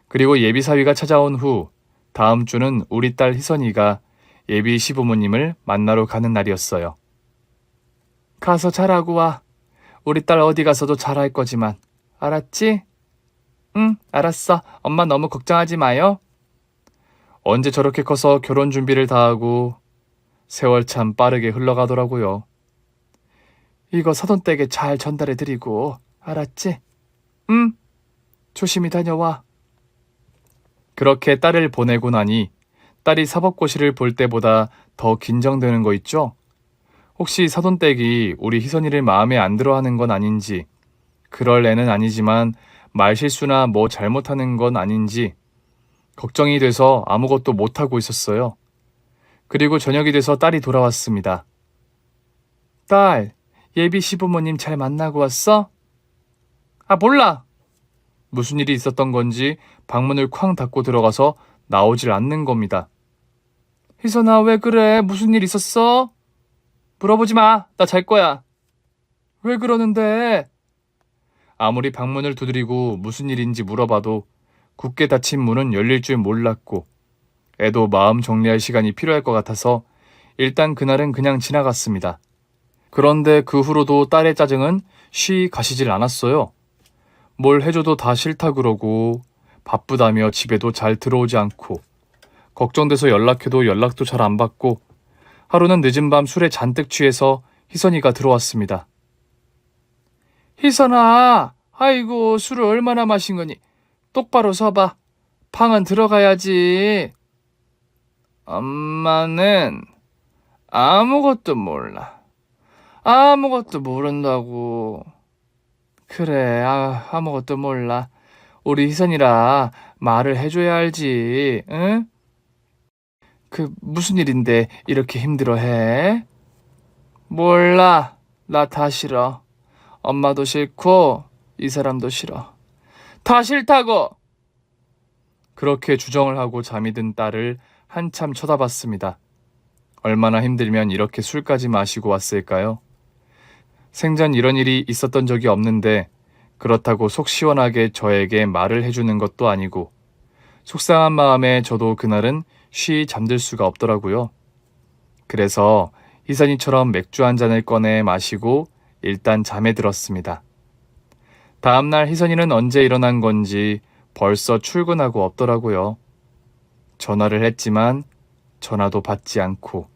그리고 예비 사위가 찾아온 후 다음 주는 우리 딸 희선이가 예비 시부모님을 만나러 가는 날이었어요. 가서 잘하고 와. 우리 딸 어디 가서도 잘할 거지만. 알았지? 응, 알았어. 엄마 너무 걱정하지 마요. 언제 저렇게 커서 결혼 준비를 다 하고 세월 참 빠르게 흘러가더라고요. 이거 사돈댁에 잘 전달해드리고 알았지? 응, 조심히 다녀와. 그렇게 딸을 보내고 나니 딸이 사법고시를 볼 때보다 더 긴장되는 거 있죠? 혹시 사돈댁이 우리 희선이를 마음에 안 들어하는 건 아닌지, 그럴 애는 아니지만 말실수나 뭐 잘못하는 건 아닌지 걱정이 돼서 아무것도 못하고 있었어요. 그리고 저녁이 돼서 딸이 돌아왔습니다. 딸, 예비 시부모님 잘 만나고 왔어? 아, 몰라. 무슨 일이 있었던 건지 방문을 쾅 닫고 들어가서 나오질 않는 겁니다. 희선아, 왜 그래? 무슨 일 있었어? 물어보지 마. 나 잘 거야. 왜 그러는데? 아무리 방문을 두드리고 무슨 일인지 물어봐도 굳게 닫힌 문은 열릴 줄 몰랐고 애도 마음 정리할 시간이 필요할 것 같아서 일단 그날은 그냥 지나갔습니다. 그런데 그 후로도 딸의 짜증은 쉬 가시질 않았어요. 뭘 해줘도 다 싫다 그러고 바쁘다며 집에도 잘 들어오지 않고 걱정돼서 연락해도 연락도 잘 안 받고 하루는 늦은 밤 술에 잔뜩 취해서 희선이가 들어왔습니다. 희선아, 아이고 술을 얼마나 마신 거니? 똑바로 서봐. 방은 들어가야지. 엄마는 아무것도 몰라. 아무것도 모른다고. 그래, 아무것도 몰라. 우리 희선이라 말을 해줘야 알지, 응? 무슨 일인데 이렇게 힘들어해? 몰라. 나 다 싫어. 엄마도 싫고 이 사람도 싫어. 다 싫다고! 그렇게 주정을 하고 잠이 든 딸을 한참 쳐다봤습니다. 얼마나 힘들면 이렇게 술까지 마시고 왔을까요? 생전 이런 일이 있었던 적이 없는데 그렇다고 속 시원하게 저에게 말을 해주는 것도 아니고 속상한 마음에 저도 그날은 쉬 잠들 수가 없더라고요. 그래서 희선이처럼 맥주 한 잔을 꺼내 마시고 일단 잠에 들었습니다. 다음날 희선이는 언제 일어난 건지 벌써 출근하고 없더라고요. 전화를 했지만 전화도 받지 않고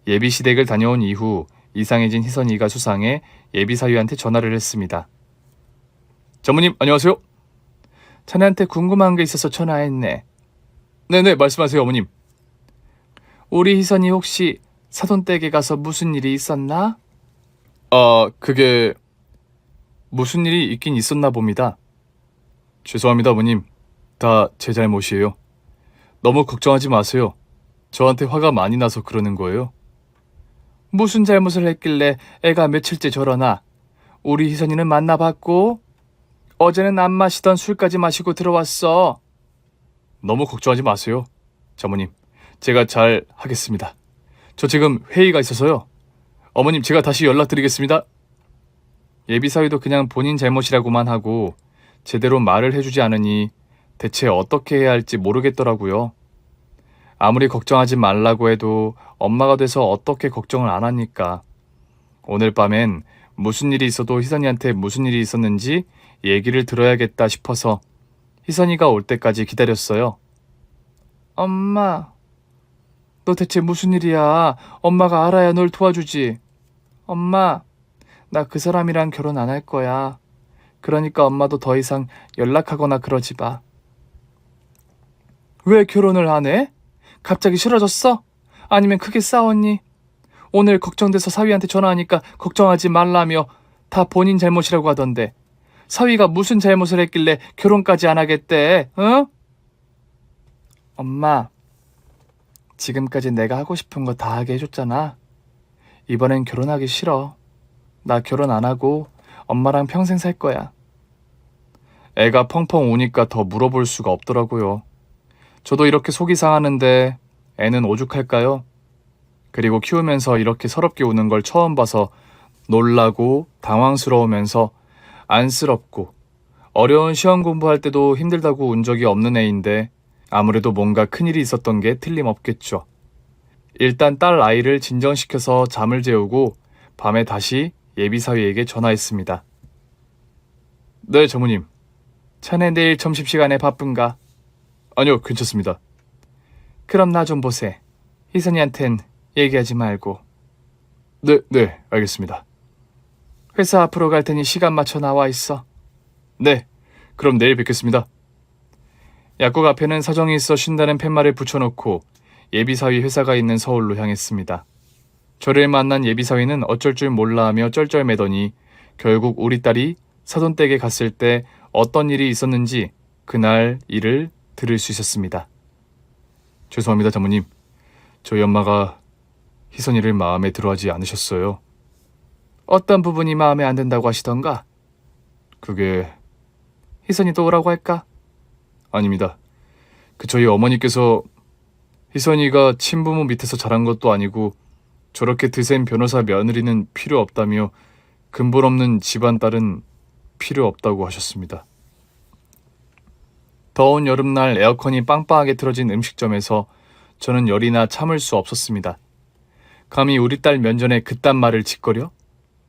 예비시댁을 다녀온 이후 이상해진 희선이가 수상해 예비사위한테 전화를 했습니다. 전무님 안녕하세요. 자네한테 궁금한 게 있어서 전화했네. 네네 말씀하세요 어머님. 우리 희선이 혹시 사돈댁에 가서 무슨 일이 있었나? 그게 무슨 일이 있긴 있었나 봅니다. 죄송합니다 어머님. 다 제 잘못이에요. 너무 걱정하지 마세요. 저한테 화가 많이 나서 그러는 거예요. 무슨 잘못을 했길래 애가 며칠째 저러나? 우리 희선이는 만나봤고 어제는 안 마시던 술까지 마시고 들어왔어. 너무 걱정하지 마세요. 장모님, 제가 잘 하겠습니다. 저 지금 회의가 있어서요. 어머님, 제가 다시 연락드리겠습니다. 예비사위도 그냥 본인 잘못이라고만 하고 제대로 말을 해주지 않으니 대체 어떻게 해야 할지 모르겠더라고요. 아무리 걱정하지 말라고 해도 엄마가 돼서 어떻게 걱정을 안 하니까. 오늘 밤엔 무슨 일이 있어도 희선이한테 무슨 일이 있었는지 얘기를 들어야겠다 싶어서 희선이가 올 때까지 기다렸어요. 엄마, 너 대체 무슨 일이야? 엄마가 알아야 널 도와주지. 엄마, 나 그 사람이랑 결혼 안 할 거야. 그러니까 엄마도 더 이상 연락하거나 그러지 마. 왜 결혼을 안 해? 갑자기 싫어졌어? 아니면 크게 싸웠니? 오늘 걱정돼서 사위한테 전화하니까 걱정하지 말라며 다 본인 잘못이라고 하던데 사위가 무슨 잘못을 했길래 결혼까지 안 하겠대, 응? 엄마, 지금까지 내가 하고 싶은 거 다 하게 해줬잖아. 이번엔 결혼하기 싫어. 나 결혼 안 하고 엄마랑 평생 살 거야. 애가 펑펑 우니까 더 물어볼 수가 없더라고요. 저도 이렇게 속이 상하는데 애는 오죽할까요? 그리고 키우면서 이렇게 서럽게 우는 걸 처음 봐서 놀라고 당황스러우면서 안쓰럽고 어려운 시험 공부할 때도 힘들다고 운 적이 없는 애인데 아무래도 뭔가 큰일이 있었던 게 틀림없겠죠. 일단 딸 아이를 진정시켜서 잠을 재우고 밤에 다시 예비사위에게 전화했습니다. 네, 장모님. 자네 내일 점심시간에 바쁜가? 아니요, 괜찮습니다. 그럼 나 좀 보세. 희선이한텐 얘기하지 말고. 네, 알겠습니다. 회사 앞으로 갈 테니 시간 맞춰 나와 있어. 네, 그럼 내일 뵙겠습니다. 약국 앞에는 사정이 있어 쉰다는 팻말을 붙여놓고 예비사위 회사가 있는 서울로 향했습니다. 저를 만난 예비사위는 어쩔 줄 몰라 하며 쩔쩔매더니 결국 우리 딸이 사돈댁에 갔을 때 어떤 일이 있었는지 그날 일을 들을 수 있었습니다. 죄송합니다, 장모님. 저희 엄마가 희선이를 마음에 들어하지 않으셨어요. 어떤 부분이 마음에 안 든다고 하시던가? 그게... 희선이도 오라고 할까? 아닙니다. 저희 어머니께서 희선이가 친부모 밑에서 자란 것도 아니고 저렇게 드센 변호사 며느리는 필요 없다며 근본 없는 집안 딸은 필요 없다고 하셨습니다. 더운 여름날 에어컨이 빵빵하게 틀어진 음식점에서 저는 열이나 참을 수 없었습니다. 감히 우리 딸 면전에 그딴 말을 짓거려?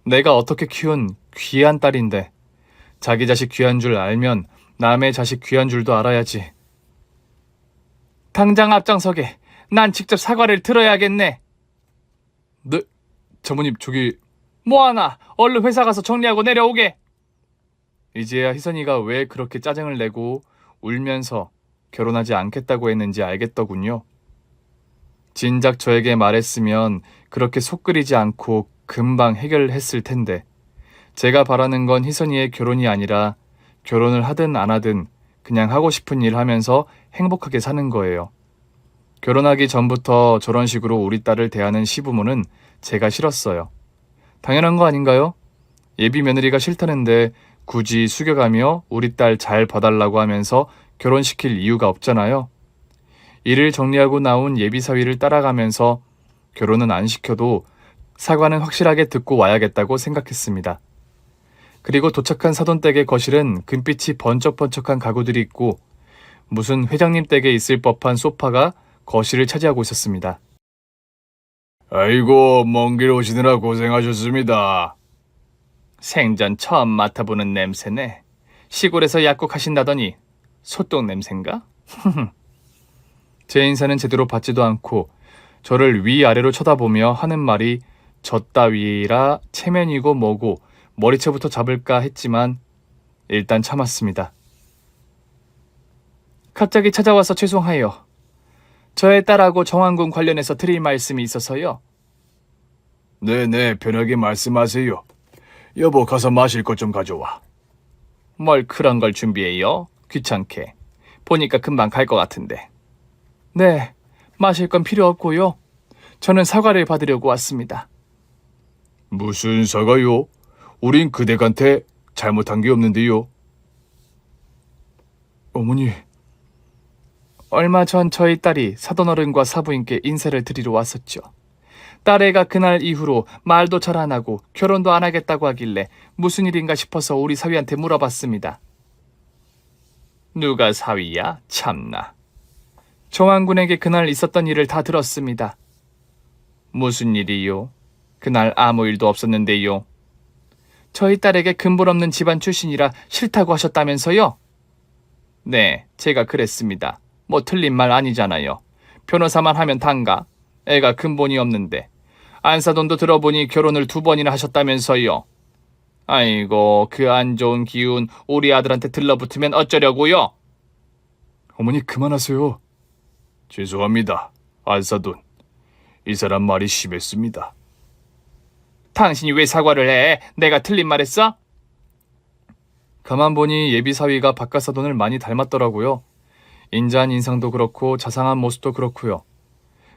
내가 어떻게 키운 귀한 딸인데 자기 자식 귀한 줄 알면 남의 자식 귀한 줄도 알아야지. 당장 앞장서게. 난 직접 사과를 들어야겠네. 네, 장모님 저기... 뭐하나? 얼른 회사 가서 정리하고 내려오게. 이제야 희선이가 왜 그렇게 짜증을 내고 울면서 결혼하지 않겠다고 했는지 알겠더군요. 진작 저에게 말했으면 그렇게 속 끓이지 않고 금방 해결했을 텐데 제가 바라는 건 희선이의 결혼이 아니라 결혼을 하든 안 하든 그냥 하고 싶은 일 하면서 행복하게 사는 거예요. 결혼하기 전부터 저런 식으로 우리 딸을 대하는 시부모는 제가 싫었어요. 당연한 거 아닌가요? 예비 며느리가 싫다는데 굳이 숙여가며 우리 딸 잘 봐달라고 하면서 결혼시킬 이유가 없잖아요. 일을 정리하고 나온 예비사위를 따라가면서 결혼은 안 시켜도 사과는 확실하게 듣고 와야겠다고 생각했습니다. 그리고 도착한 사돈댁의 거실은 금빛이 번쩍번쩍한 가구들이 있고 무슨 회장님 댁에 있을 법한 소파가 거실을 차지하고 있었습니다. 아이고, 먼 길 오시느라 고생하셨습니다. 생전 처음 맡아보는 냄새네. 시골에서 약국하신다더니 소똥 냄새인가? 제 인사는 제대로 받지도 않고 저를 위아래로 쳐다보며 하는 말이 저 따위라 체면이고 뭐고 머리채부터 잡을까 했지만 일단 참았습니다. 갑자기 찾아와서 죄송해요. 저의 딸하고 정환군 관련해서 드릴 말씀이 있어서요. 네네, 편하게 말씀하세요. 여보, 가서 마실 것 좀 가져와. 뭘 그런 걸 준비해요? 귀찮게. 보니까 금방 갈 것 같은데. 네, 마실 건 필요 없고요. 저는 사과를 받으려고 왔습니다. 무슨 사과요? 우린 그댁한테 잘못한 게 없는데요. 어머니. 얼마 전 저희 딸이 사돈어른과 사부인께 인사를 드리러 왔었죠. 딸애가 그날 이후로 말도 잘 안 하고 결혼도 안 하겠다고 하길래 무슨 일인가 싶어서 우리 사위한테 물어봤습니다. 누가 사위야? 참나. 정환군에게 그날 있었던 일을 다 들었습니다. 무슨 일이요? 그날 아무 일도 없었는데요. 저희 딸에게 근본 없는 집안 출신이라 싫다고 하셨다면서요? 네, 제가 그랬습니다. 뭐 틀린 말 아니잖아요. 변호사만 하면 단가. 애가 근본이 없는데. 안사돈도 들어보니 결혼을 2번이나 하셨다면서요. 아이고, 그 안 좋은 기운 우리 아들한테 들러붙으면 어쩌려고요? 어머니 그만하세요. 죄송합니다, 안사돈. 이 사람 말이 심했습니다. 당신이 왜 사과를 해? 내가 틀린 말했어? 가만 보니 예비 사위가 박가사돈을 많이 닮았더라고요. 인자한 인상도 그렇고 자상한 모습도 그렇고요.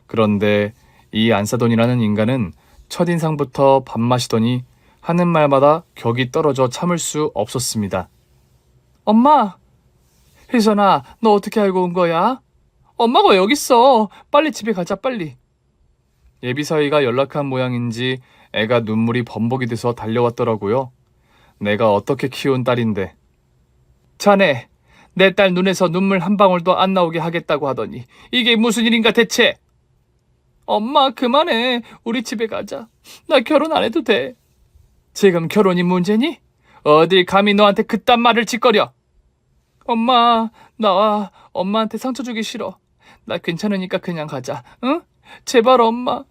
그런데 이 안사돈이라는 인간은 첫인상부터 밥 마시더니 하는 말마다 격이 떨어져 참을 수 없었습니다. 엄마! 혜선아, 너 어떻게 알고 온 거야? 엄마가 여기 있어. 빨리 집에 가자, 빨리. 예비사위가 연락한 모양인지 애가 눈물이 범벅이 돼서 달려왔더라고요. 내가 어떻게 키운 딸인데. 자네, 내 딸 눈에서 눈물 한 방울도 안 나오게 하겠다고 하더니 이게 무슨 일인가 대체? 엄마, 그만해. 우리 집에 가자. 나 결혼 안 해도 돼. 지금 결혼이 문제니? 어딜 감히 너한테 그딴 말을 짓거려. 엄마, 나 엄마한테 상처 주기 싫어. 나 괜찮으니까 그냥 가자. 응? 제발 엄마.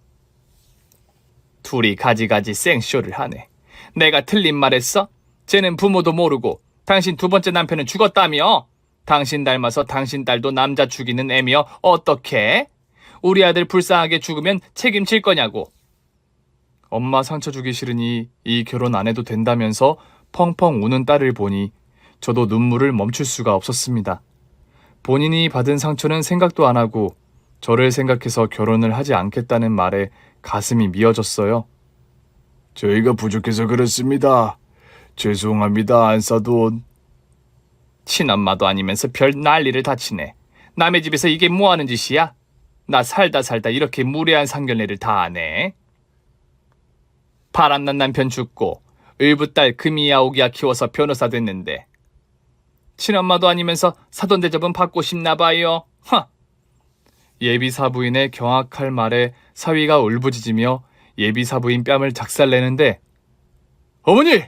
둘이 가지가지 생쇼를 하네. 내가 틀린 말했어? 쟤는 부모도 모르고 당신 두 번째 남편은 죽었다며? 당신 닮아서 당신 딸도 남자 죽이는 애며 어떡해? 우리 아들 불쌍하게 죽으면 책임질 거냐고. 엄마 상처 주기 싫으니 이 결혼 안 해도 된다면서 펑펑 우는 딸을 보니 저도 눈물을 멈출 수가 없었습니다. 본인이 받은 상처는 생각도 안 하고 저를 생각해서 결혼을 하지 않겠다는 말에 가슴이 미어졌어요. 저희가 부족해서 그렇습니다. 죄송합니다, 안사돈. 친엄마도 아니면서 별 난리를 다 치네. 남의 집에서 이게 뭐 하는 짓이야? 나 살다 이렇게 무례한 상견례를 다 하네. 바람난 남편 죽고 을부딸 금이야 오기야 키워서 변호사 됐는데 친엄마도 아니면서 사돈 대접은 받고 싶나 봐요. 허! 예비사부인의 경악할 말에 사위가 울부짖으며 예비사부인 뺨을 작살내는데 어머니!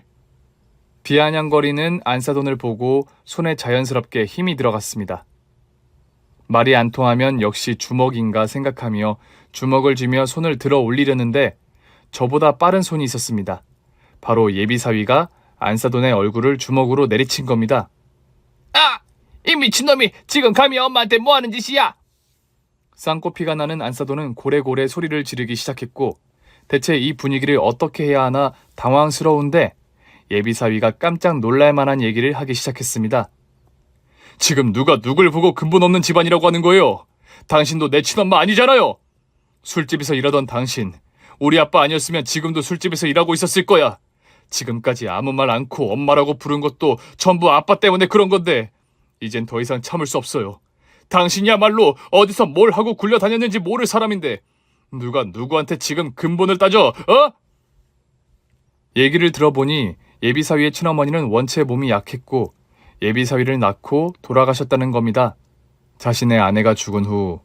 비아냥거리는 안사돈을 보고 손에 자연스럽게 힘이 들어갔습니다. 말이 안 통하면 역시 주먹인가 생각하며 주먹을 쥐며 손을 들어 올리려는데 저보다 빠른 손이 있었습니다. 바로 예비사위가 안사돈의 얼굴을 주먹으로 내리친 겁니다. 아! 이 미친놈이 지금 감히 엄마한테 뭐 하는 짓이야? 쌍코피가 나는 안사돈은 고래고래 소리를 지르기 시작했고 대체 이 분위기를 어떻게 해야 하나 당황스러운데 예비사위가 깜짝 놀랄 만한 얘기를 하기 시작했습니다. 지금 누가 누굴 보고 근본 없는 집안이라고 하는 거예요? 당신도 내 친엄마 아니잖아요. 술집에서 일하던 당신, 우리 아빠 아니었으면 지금도 술집에서 일하고 있었을 거야. 지금까지 아무 말 않고 엄마라고 부른 것도 전부 아빠 때문에 그런 건데 이젠 더 이상 참을 수 없어요. 당신이야말로 어디서 뭘 하고 굴려다녔는지 모를 사람인데 누가 누구한테 지금 근본을 따져, 어? 얘기를 들어보니 예비사위의 친어머니는 원체 몸이 약했고 예비사위를 낳고 돌아가셨다는 겁니다. 자신의 아내가 죽은 후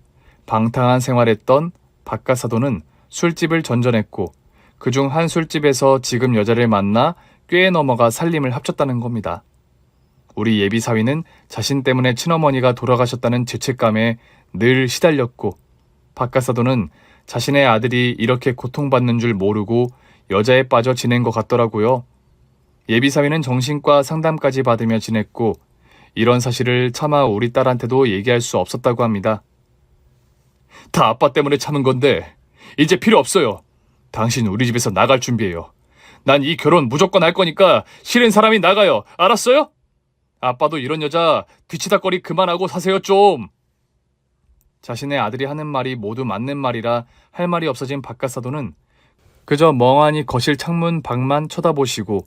방탕한 생활했던 박가사돈은 술집을 전전했고 그중 한 술집에서 지금 여자를 만나 꽤 넘어가 살림을 합쳤다는 겁니다. 우리 예비사위는 자신 때문에 친어머니가 돌아가셨다는 죄책감에 늘 시달렸고 박가사돈은 자신의 아들이 이렇게 고통받는 줄 모르고 여자에 빠져 지낸 것 같더라고요. 예비사위는 정신과 상담까지 받으며 지냈고 이런 사실을 차마 우리 딸한테도 얘기할 수 없었다고 합니다. 다 아빠 때문에 참은 건데 이제 필요 없어요. 당신 우리 집에서 나갈 준비해요. 난 이 결혼 무조건 할 거니까 싫은 사람이 나가요. 알았어요? 아빠도 이런 여자 뒤치다거리 그만하고 사세요 좀. 자신의 아들이 하는 말이 모두 맞는 말이라 할 말이 없어진 박가사돈은 그저 멍하니 거실 창문 밖만 쳐다보시고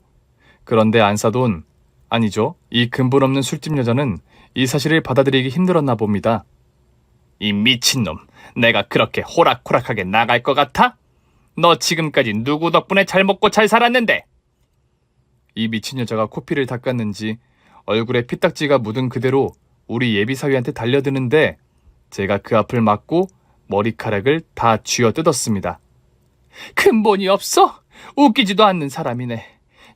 그런데 안사돈, 아니죠. 이 근본 없는 술집 여자는 이 사실을 받아들이기 힘들었나 봅니다. 이 미친놈, 내가 그렇게 호락호락하게 나갈 것 같아? 너 지금까지 누구 덕분에 잘 먹고 잘 살았는데? 이 미친 여자가 코피를 닦았는지 얼굴에 피딱지가 묻은 그대로 우리 예비사위한테 달려드는데 제가 그 앞을 막고 머리카락을 다 쥐어뜯었습니다. 근본이 없어? 웃기지도 않는 사람이네.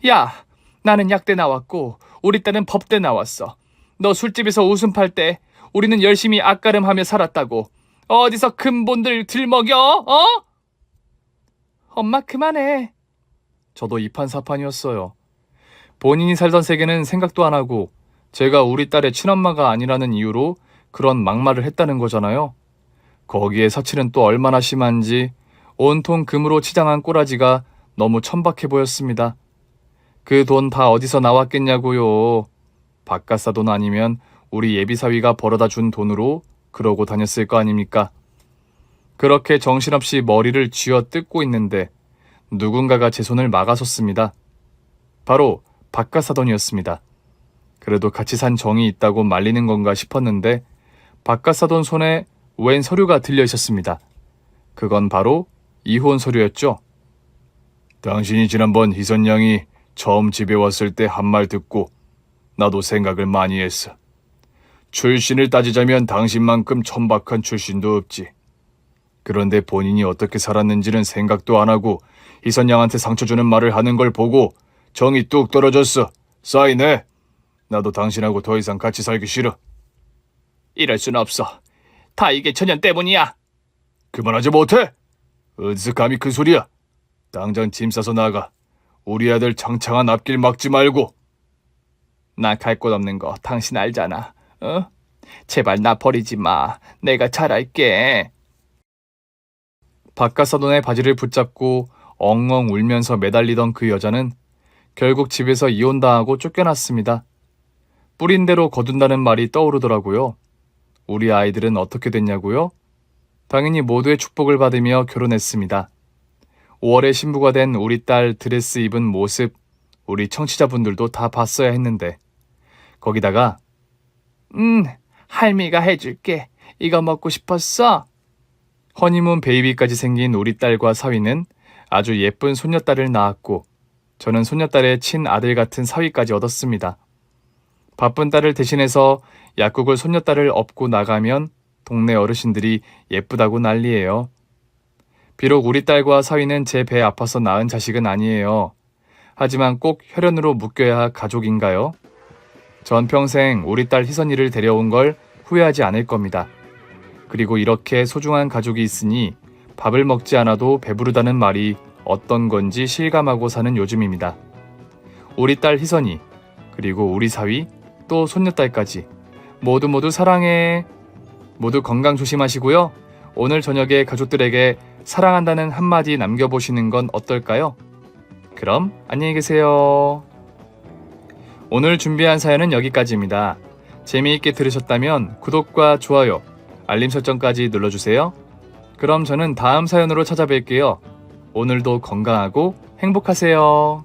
야, 나는 약대 나왔고 우리 딸은 법대 나왔어. 너 술집에서 웃음 팔 때 우리는 열심히 앞가름하며 살았다고. 어디서 근본들 들먹여? 어? 엄마 그만해. 저도 이판사판이었어요. 본인이 살던 세계는 생각도 안 하고 제가 우리 딸의 친엄마가 아니라는 이유로 그런 막말을 했다는 거잖아요. 거기에 사치는 또 얼마나 심한지 온통 금으로 치장한 꼬라지가 너무 천박해 보였습니다. 그 돈 다 어디서 나왔겠냐고요. 바깥사돈 아니면 우리 예비사위가 벌어다 준 돈으로 그러고 다녔을 거 아닙니까? 그렇게 정신없이 머리를 쥐어뜯고 있는데 누군가가 제 손을 막아섰습니다. 바로 바깥사돈이었습니다. 그래도 같이 산 정이 있다고 말리는 건가 싶었는데 바깥사돈 손에 웬 서류가 들려 있었습니다. 그건 바로 이혼 서류였죠. 당신이 지난번 희선 양이 처음 집에 왔을 때 한 말 듣고 나도 생각을 많이 했어. 출신을 따지자면 당신만큼 천박한 출신도 없지. 그런데 본인이 어떻게 살았는지는 생각도 안 하고 희선 양한테 상처 주는 말을 하는 걸 보고 정이 뚝 떨어졌어. 사인해. 나도 당신하고 더 이상 같이 살기 싫어. 이럴 순 없어. 다 이게 전현 때문이야. 그만하지 못해? 어디서 감히 그 소리야? 당장 짐 싸서 나가. 우리 아들 창창한 앞길 막지 말고. 나 갈 곳 없는 거 당신 알잖아. 어? 제발 나 버리지 마. 내가 잘할게. 바깥사돈의 바지를 붙잡고 엉엉 울면서 매달리던 그 여자는 결국 집에서 이혼당하고 쫓겨났습니다. 뿌린 대로 거둔다는 말이 떠오르더라고요. 우리 아이들은 어떻게 됐냐고요? 당연히 모두의 축복을 받으며 결혼했습니다. 5월에 신부가 된 우리 딸 드레스 입은 모습 우리 청취자분들도 다 봤어야 했는데 거기다가 할미가 해줄게. 이거 먹고 싶었어? 허니문 베이비까지 생긴 우리 딸과 사위는 아주 예쁜 손녀딸을 낳았고 저는 손녀딸의 친아들 같은 사위까지 얻었습니다. 바쁜 딸을 대신해서 약국을 손녀딸을 업고 나가면 동네 어르신들이 예쁘다고 난리예요. 비록 우리 딸과 사위는 제 배 아파서 낳은 자식은 아니에요. 하지만 꼭 혈연으로 묶여야 할 가족인가요? 전 평생 우리 딸 희선이를 데려온 걸 후회하지 않을 겁니다. 그리고 이렇게 소중한 가족이 있으니 밥을 먹지 않아도 배부르다는 말이 어떤 건지 실감하고 사는 요즘입니다. 우리 딸 희선이, 그리고 우리 사위, 또 손녀딸까지 모두 사랑해. 모두 건강 조심하시고요. 오늘 저녁에 가족들에게 사랑한다는 한마디 남겨보시는 건 어떨까요? 그럼 안녕히 계세요. 오늘 준비한 사연은 여기까지입니다. 재미있게 들으셨다면 구독과 좋아요, 알림 설정까지 눌러주세요. 그럼 저는 다음 사연으로 찾아뵐게요. 오늘도 건강하고 행복하세요.